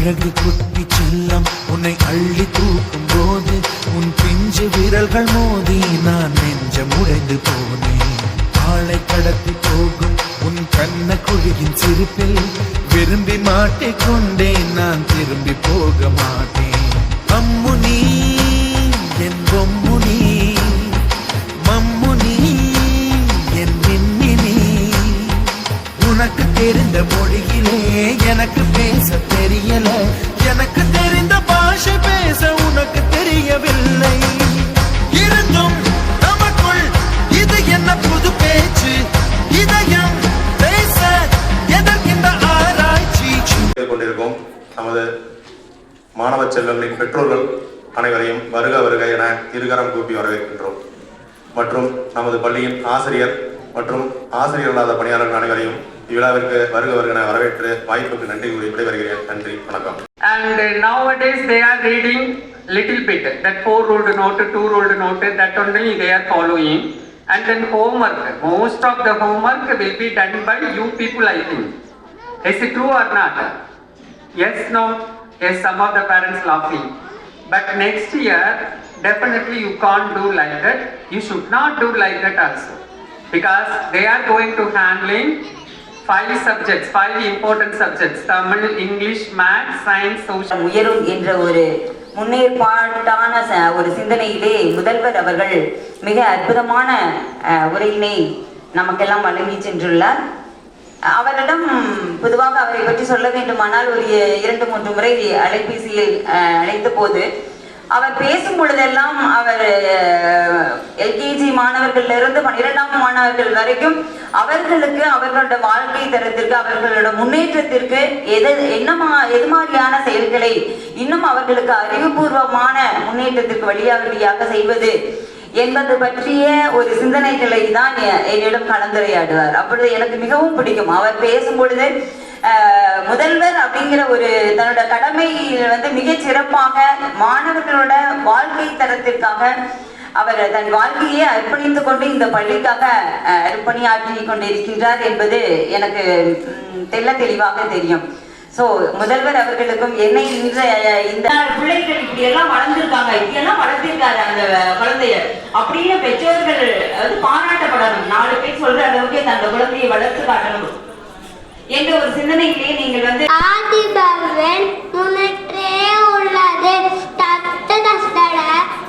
அழகு குட்டி செல்லம் உன்னை அள்ளி தூக்கும் போது உன் பிஞ்சு விரல்கள் மோதி நான் நெஞ்சம் உடைந்து போனேன். ஆளை கடத்தி போகும் உன் கண்ண குழியின் சிரிப்பில் விரும்பி மாட்டிக்கொண்டேன், நான் திரும்பி போக மாட்டேன். அம்முனி என் பொம்முனி, மம்முனி என் மின்மினி, உனக்கு தெரிந்த மொழியிலே எனக்கு பேச தெரியல, எனக்கு தெரிந்த பாஷை பேச உனக்கு தெரியவில்லை. இருந்தும் நமக்குள் இது என்ன புது பேச்சு, இதயம் பேச எதற்கின்ற ஆராய்ச்சி. கொண்டிருக்கும் நமது மாணவ செல்வங்களின் பெற்றோர்கள் அனைவரையும் வருக வருக என இருகரம் கூப்பி வரவேற்கின்றோம். மற்றும் நமது பள்ளியின் ஆசிரியர் மற்றும் ஆசிரியர் இல்லாத பணியாளர்கள் அனைவரையும் இவ்விழாவிற்கு வருக வருக என வரவேற்று வாய்ப்புக்கு நன்றி கூறி விடைபெறுகிறேன். நன்றி, வணக்கம். And nowadays they are reading little bit, that 4-ruled note, 2-ruled note, that only they are following. And then homework, most of the homework will be done by you people, I think. Is it true or not? Yes, no? Yes, some of the parents laughing. But next year, definitely you can't do like that. You should not do like that also. Because they are going to handling 5 subjects, 5 important subjects: Tamil, English, Maths, Science, Social. உயரும் என்ற ஒரு முன்னேற்பாட்டான ஒரு சிந்தனையிலே முதல்வர் அவர்கள் மிக அற்புதமான உரையினை நமக்கெல்லாம் வழங்கி சென்றுள்ளார். அவரிடம் பொதுவாக அவரை பற்றி சொல்ல வேண்டுமானால் ஒரு 2-3 முறை அலைபேசியில் அழைத்த போது அவர் பேசும் பொழுதெல்லாம் அவர் எல்கேஜி மாணவர்களிலிருந்து 12ஆம் மாணவர்கள் வரைக்கும் அவர்களுக்கு அவர்களோட வாழ்க்கை தரத்திற்கு அவர்களோட முன்னேற்றத்திற்கு எது மாதிரியான செயல்களை இன்னும் அவர்களுக்கு அறிவுபூர்வமான முன்னேற்றத்திற்கு வழியாக செய்வது என்பது பற்றிய ஒரு சிந்தனைகளை தான் என்னிடம் கலந்துரையாடுவார். அப்பொழுது எனக்கு மிகவும் பிடிக்கும். அவர் பேசும் பொழுது முதல்வர் அப்படிங்கிற ஒரு தன்னோட கடமையில் மிகச் சிறப்பாக மாணவர்களோட வாழ்க்கை தரத்திற்காக அவர் தன் வாழ்க்கையை அர்ப்பணித்துக் கொண்டு இந்த பள்ளிக்காக அர்ப்பணியாற்றி கொண்டிருக்கின்றார் என்பது எனக்கு தெளிவாக தெரியும். சோ முதல்வர் அவர்களுக்கும் என்னை இந்த பிள்ளைகள் இப்படி எல்லாம் வளர்ந்துருக்காங்க, இப்படியெல்லாம் வளர்த்திருக்காரு அந்த குழந்தைய அப்படின்னு பெற்றோர்கள் பாராட்டப்படணும். 4 பேர் சொல்ற அளவுக்கு தன்னோட குழந்தையை வளர்த்து காட்டணும் என்ற ஒரு சிந்தனையிலேயே நீங்கள் ஆதிபகவன் முன்னற்றே உள்ளது தத்த தஸ்தட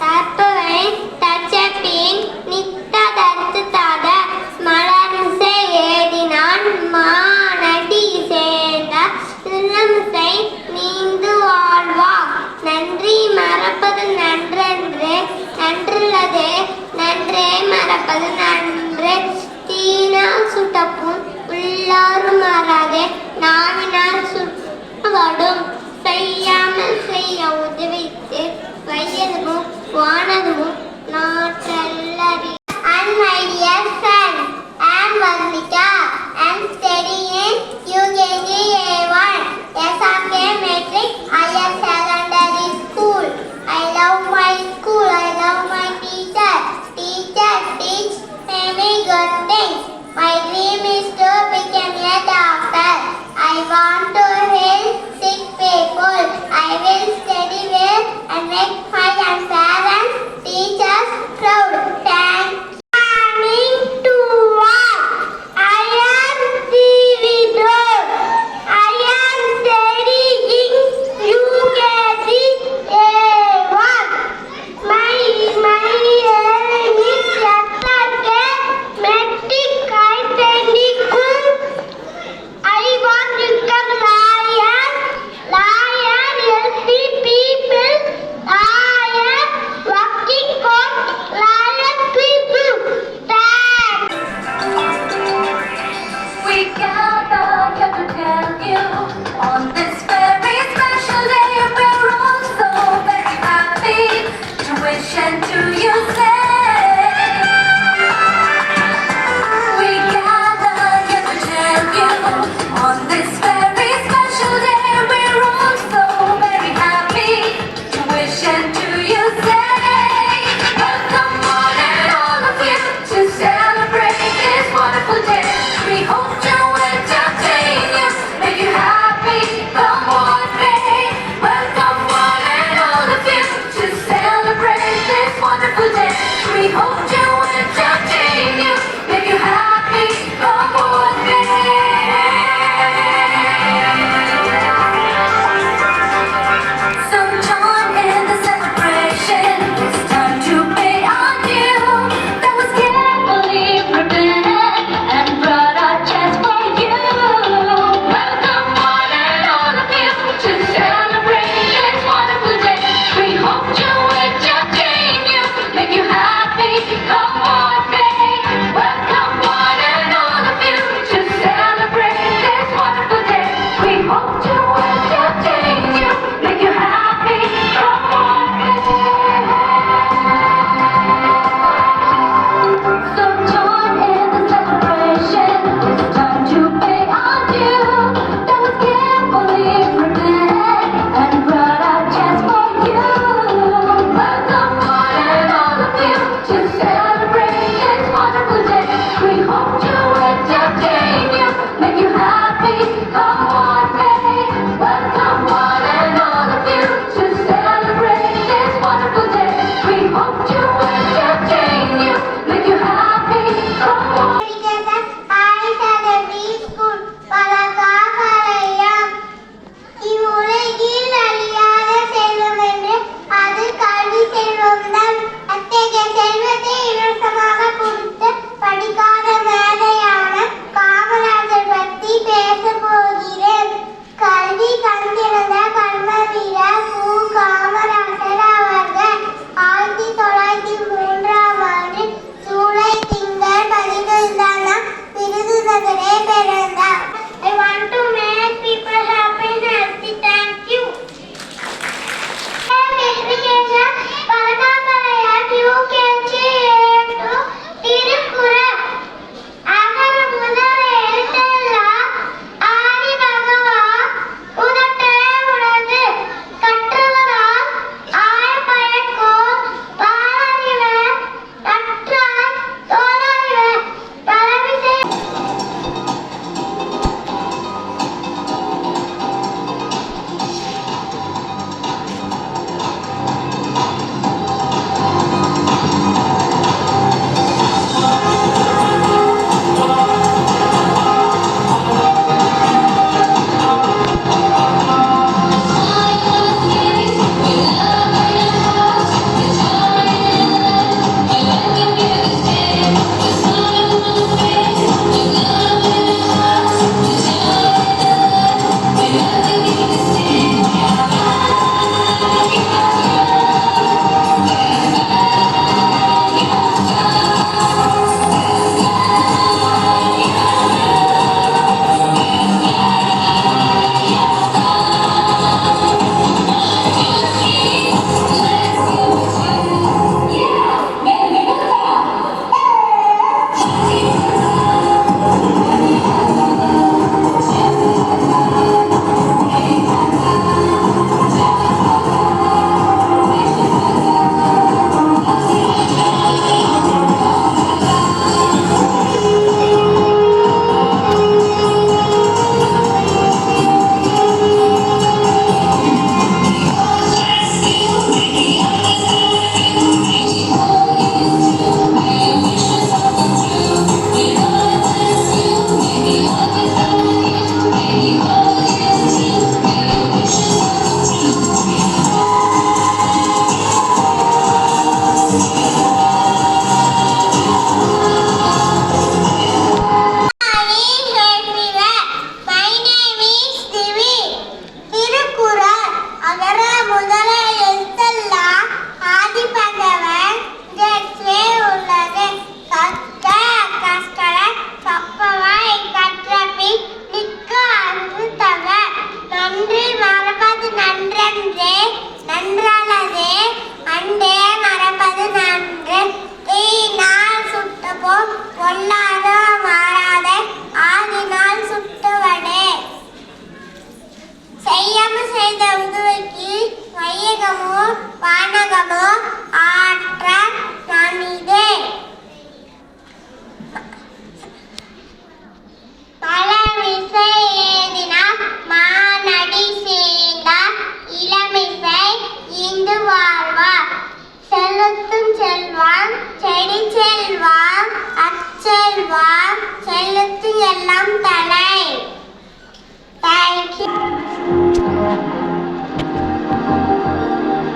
தற்பவை தச்சபின் நித்த தத்து தாத மலர்சை ஏதினான் மானடி சேர்ந்த சின்னம்சை நீந்து வாழ்வா. நன்றி மறப்பது நன்றென்று நன்றுள்ளது, நன்றே மறப்பது நன்று. தீனா சுட்டப்பும் உள்ளாரும் மாறாதே, நாவினார் சுட்டப்படும். செய்யாமல் செய்ய உதவித்து வயதும் வானதும் நாற்றல்லறி. And my dear friends, I am Vasmita. I am studying UKG A1 SRK Matric Higher Secondary School. I love my school. I love my teacher. Teacher teach many good things. My dream is to become a doctor. I want to help sick people. I will study well and make my parents, teachers proud. Thank you. Coming to work. I am Srividor. I am studying UKG A1. My name is SRK Matric Higher School. I want to become lawyer, help people, lawyer, working for lawyer people. Thanks. We gather here to tell you on this very special day we're all so very happy to wish and to you say. We gather here to tell you on this very special day we're all so very happy to wish and to you say. Welcome one and all of you to celebrate this wonderful day. We hope to entertain you, make you happy.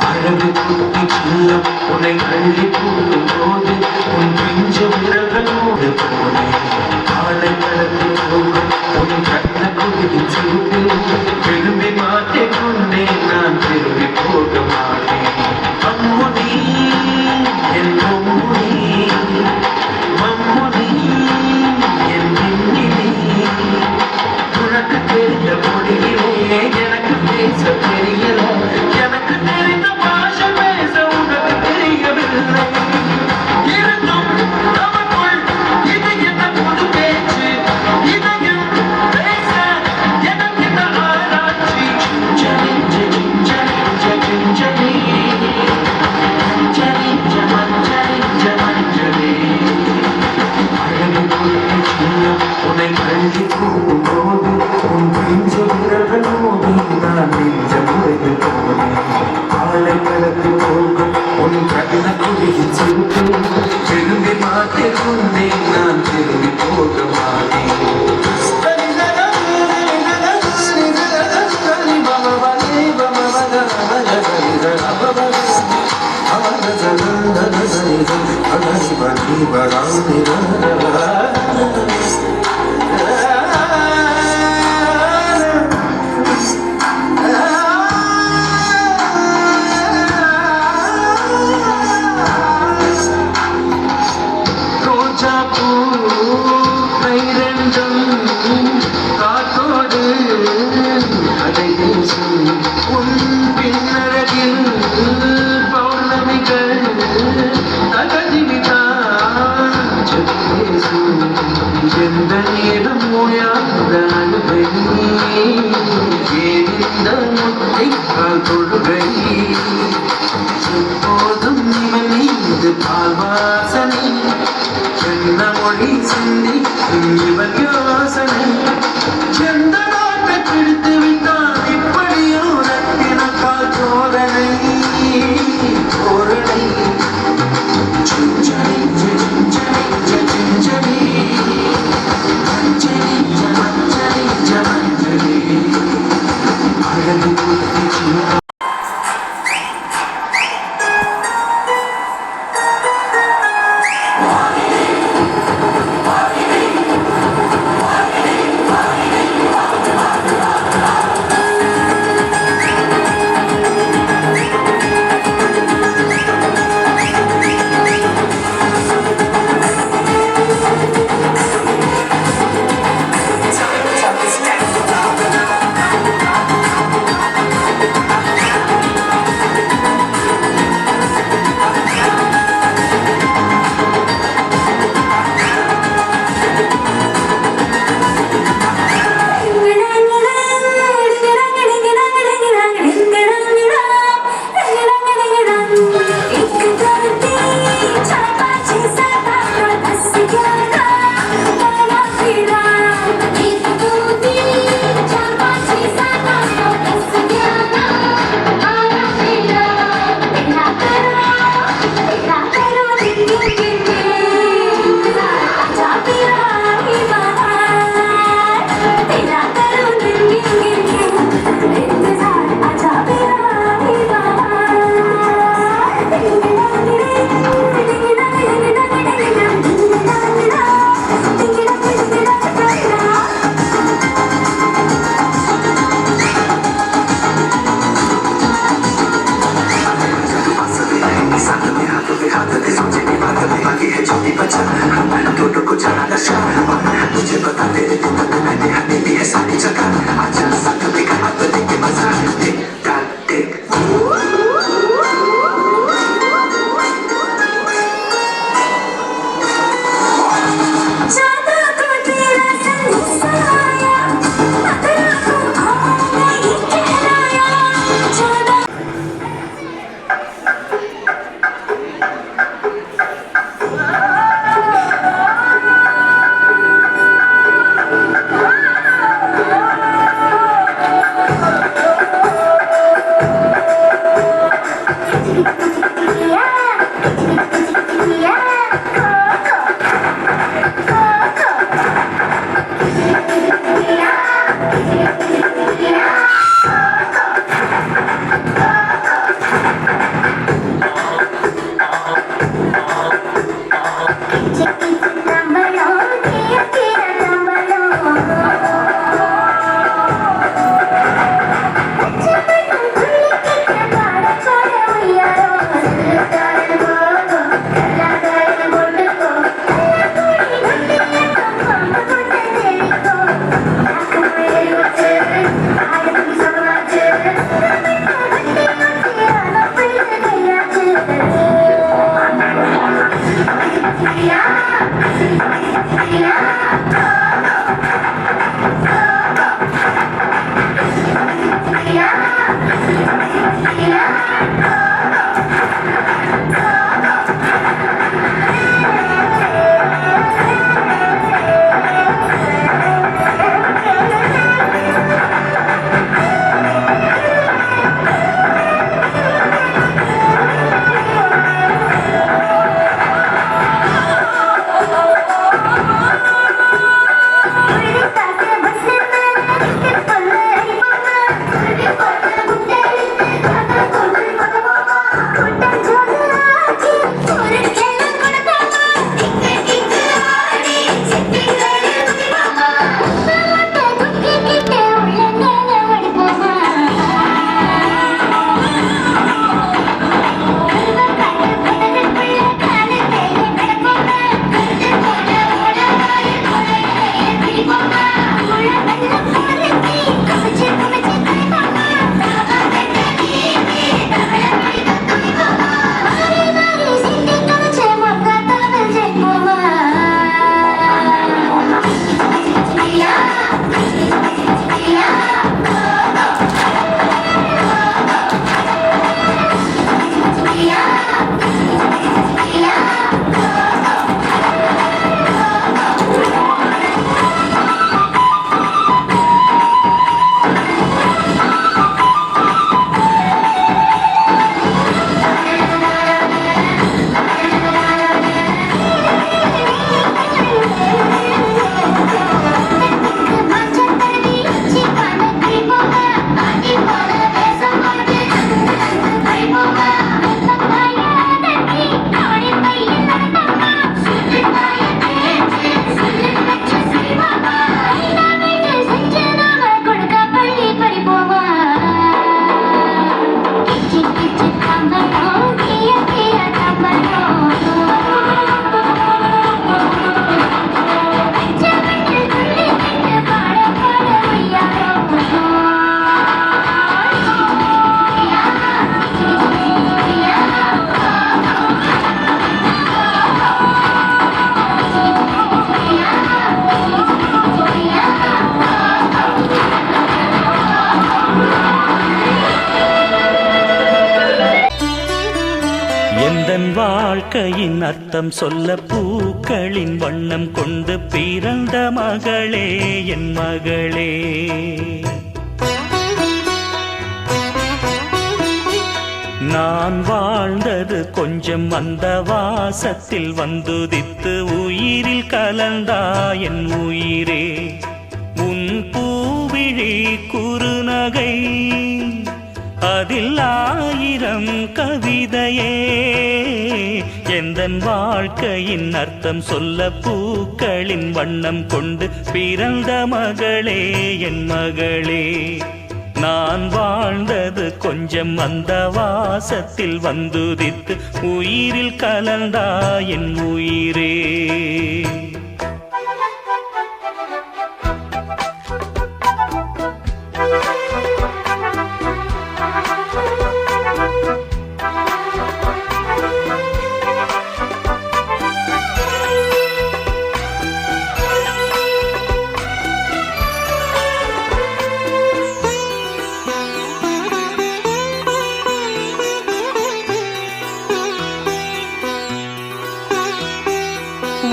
அழகு குட்டி செல்லம் உன்னை அள்ளி கூட்டும் போது உன் பிஞ்சு விரல்களோடு போனேன் ஆளை கடத்தி போகும் உன் கண்ண குடியின் சூட்டில் விரும்பி மாற்றிக் கொண்டேன் நான் திரும்பி போக மாட்டேன் அம்முனி என் பொம்முனி மம்முனி என் மின்னினி உனக்கு தெரிந்த மொழியிலே எனக்கு பேச தெரியல எனக்கு தெரிந்த பாஷை பேச உனக்கு தெரியவில்லை இருந்தும் நமக்குள் இது என்ன புது பேச்சு இதையும் பேச எனக்கு இந்த ஆராய்ச்சி சிஞ்சனி சிஞ்சனி சிஞ்சனி சிஞ்சனி மஞ்சனி மஞ்சனி அழகு குட்டி சின்னம் உன்னை அள்ளி கூட்டும் போது உன் பிஞ்சு விரல்களோடு நான் நெஞ்சம் உடைந்து போனேன் ஆளை கடத்தி போகும் உன் கண்ண குடியின் சூட்டில் விரும்பி மாற்றிக் கொண்டேன் நான் திரும்பி போக மாட்டேன் ரோஜா பூ கைரெண்டும் காத்தோடு அதை பேசும் உன் பின்னழகில் பௌர்ணமிகள் தகதிவிதான் பேசும் எந்த நேரம் ஓயாத அழுகை ஏறிந்த முத்தை கால் தொழுகை எப்போதும் இவன் மீது பால் வாசனை என்ன மொழி சிந்தி இவன் யோசனை எந்த நாட்டை பிடித்து விட்டான் இப்படியோ ரத்தினக்கால் தோரணை தோரணை சிஞ்சனை சிஞ்சனை சிஞ்சனை மஞ்சனை மஞ்சனை மஞ்சனை அழகு குட்டி சின்ன வாழ்க்கையின் அர்த்தம் சொல்ல பூக்களின் வண்ணம் கொண்டு பிறந்த மகளே என் மகளே. நான் வாழ்ந்தது கொஞ்சம் அந்த வாசத்தில் வந்துதித்து உயிரில் கலந்தா என் உயிரே. உன் பூவிழி குறுநகை அதில் 1000 கவிதையே. எந்தன் வாழ்க்கையின் அர்த்தம் சொல்ல பூக்களின் வண்ணம் கொண்டு பிறந்த மகளே என் மகளே. நான் வாழ்ந்தது கொஞ்சம் அந்த வாசத்தில் வந்துதித்து உயிரில் கலந்தா என் உயிரே.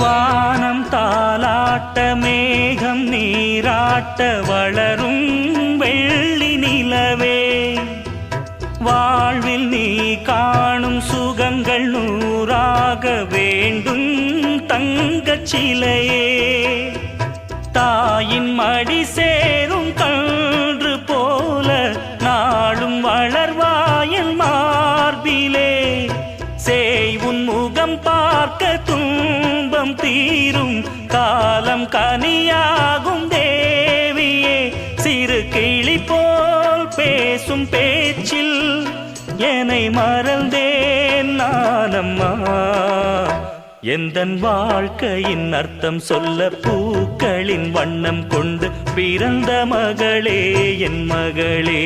வானம் தாலாட்ட மேகம் நீராட்ட வளரும் வெள்ளி நிலவே. வாழ்வில் நீ காணும் சுகங்கள் 100ஆக வேண்டும் தங்கச் சிலையே. தாயின் மடி சேரும் கன்று போல நாளும் வளர்வாயல் மார்பிலே. சேய் உன் முகம் பார்க்க துன்பம் தீரும் காலம் கனியாகும் தேவியே. சிறு கிளி போல் பேசும் பேச்சில் என்னை மறந்தேன் நானம்மா. எந்தன் வாழ்க்கையின் அர்த்தம் சொல்ல பூக்களின் வண்ணம் கொண்டு பிறந்த மகளே என் மகளே.